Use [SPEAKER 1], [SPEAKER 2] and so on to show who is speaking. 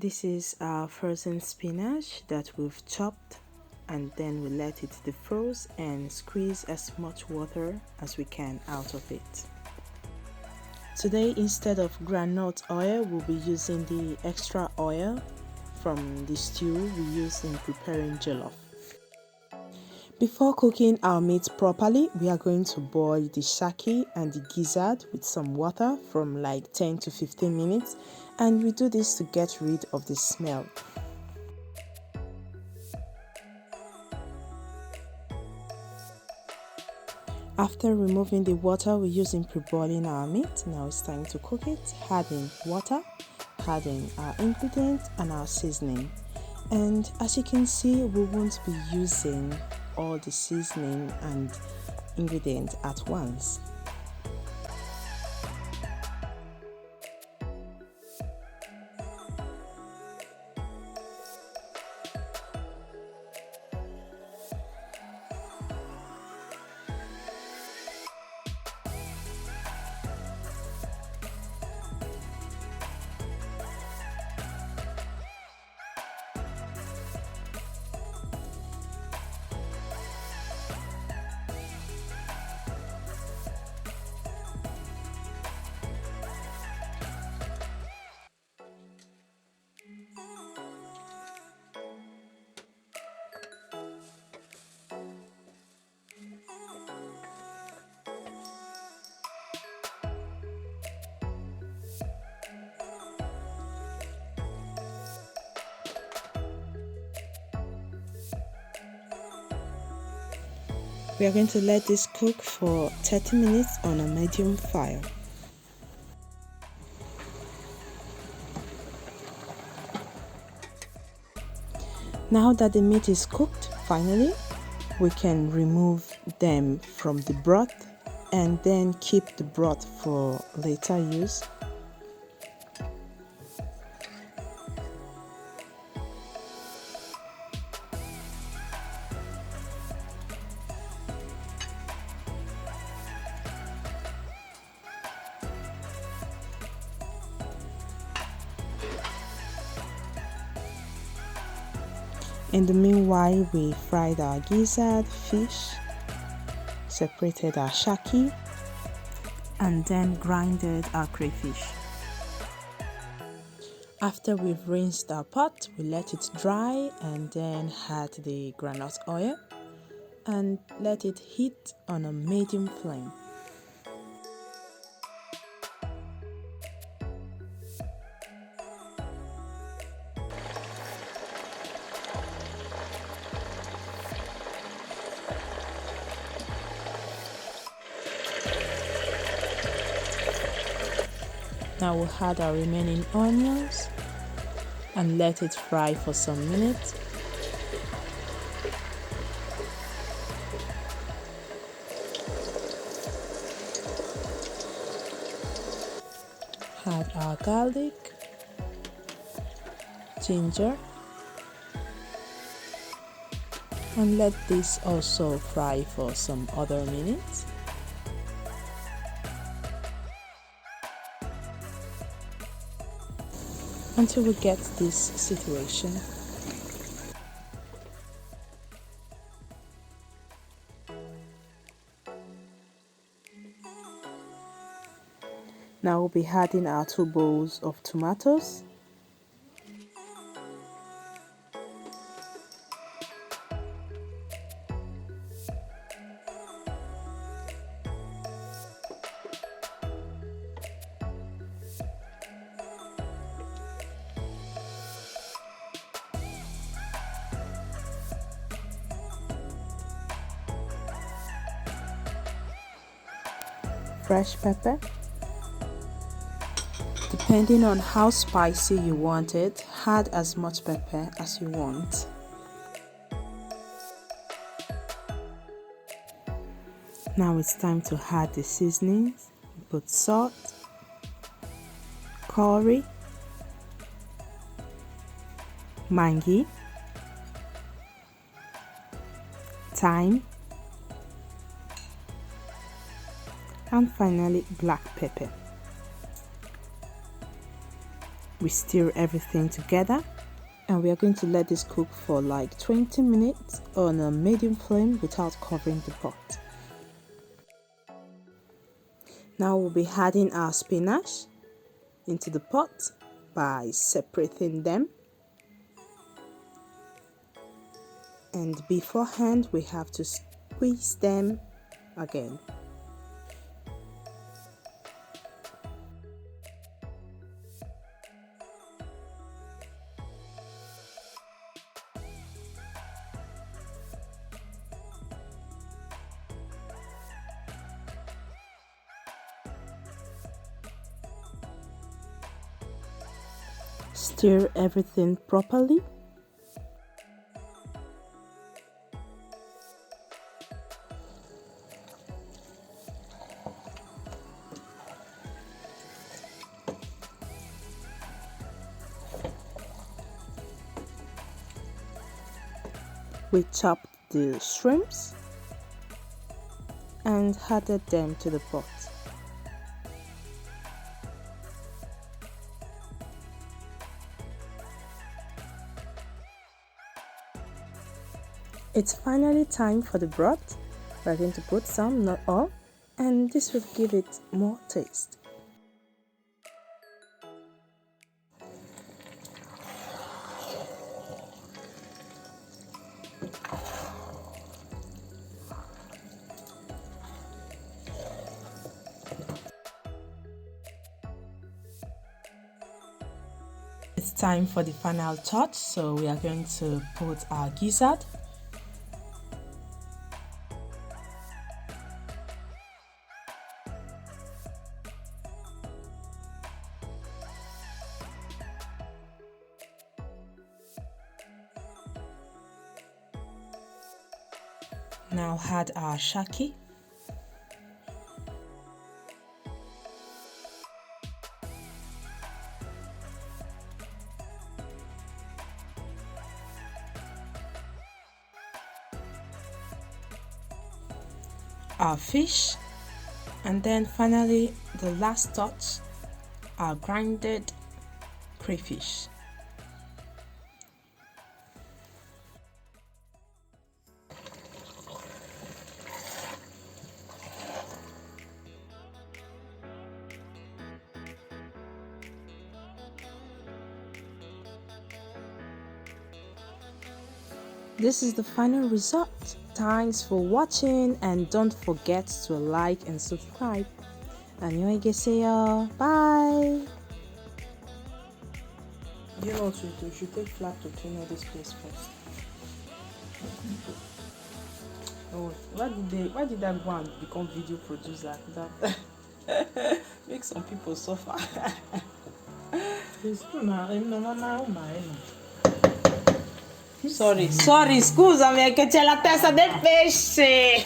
[SPEAKER 1] This is our frozen spinach that we've chopped, and then we let it defrost and squeeze as much water as we can out of it. Today, instead of groundnut oil, we'll be using the extra oil from the stew we use in preparing jollof. Before cooking our meat properly, we are going to boil the shaki and the gizzard with some water from like 10 to 15 minutes, and we do this to get rid of the smell. After removing the water we use in pre-boiling our meat, now it's time to cook it, adding water, adding our ingredients and our seasoning. And as you can see, we won't be using all the seasoning and ingredients at once. We are going to let this cook for 30 minutes on a medium fire. Now that the meat is cooked, finally, we can remove them from the broth and then keep the broth for later use. In the meanwhile, we fried our gizzard, fish, separated our shaki, and then grinded our crayfish. After we've rinsed our pot, we let it dry and then add the groundnut oil and let it heat on a medium flame. Now we'll add our remaining onions and let it fry for some minutes. Add our garlic, ginger, and let this also fry for some other minutes. Until we get this situation. Now we'll be adding our 2 bowls of tomatoes. Fresh pepper. Depending on how spicy you want it, add as much pepper as you want. Now it's time to add the seasonings. Put salt, curry, maggi, thyme, and finally black pepper. We stir everything together, and we are going to let this cook for like 20 minutes on a medium flame without covering the pot. Now we'll be adding our spinach into the pot by separating them. And beforehand, we have to squeeze them again. Stir everything properly. We chopped the shrimps and added them to the pot. It's finally time for the broth. We're going to put some, not all, and this will give it more taste. It's time for the final touch, so we are going to put our gizzard. Now add our shaki. Our fish, and then finally the last touch, our grinded crayfish. This is the final result. Thanks for watching, and don't forget to like and subscribe. 안녕히 Bye. You know what you should take flat to clean all this place first. Oh, why did I go and become video producer? That make some people suffer. Sorry, scusa, mi è che c'è la testa del pesce.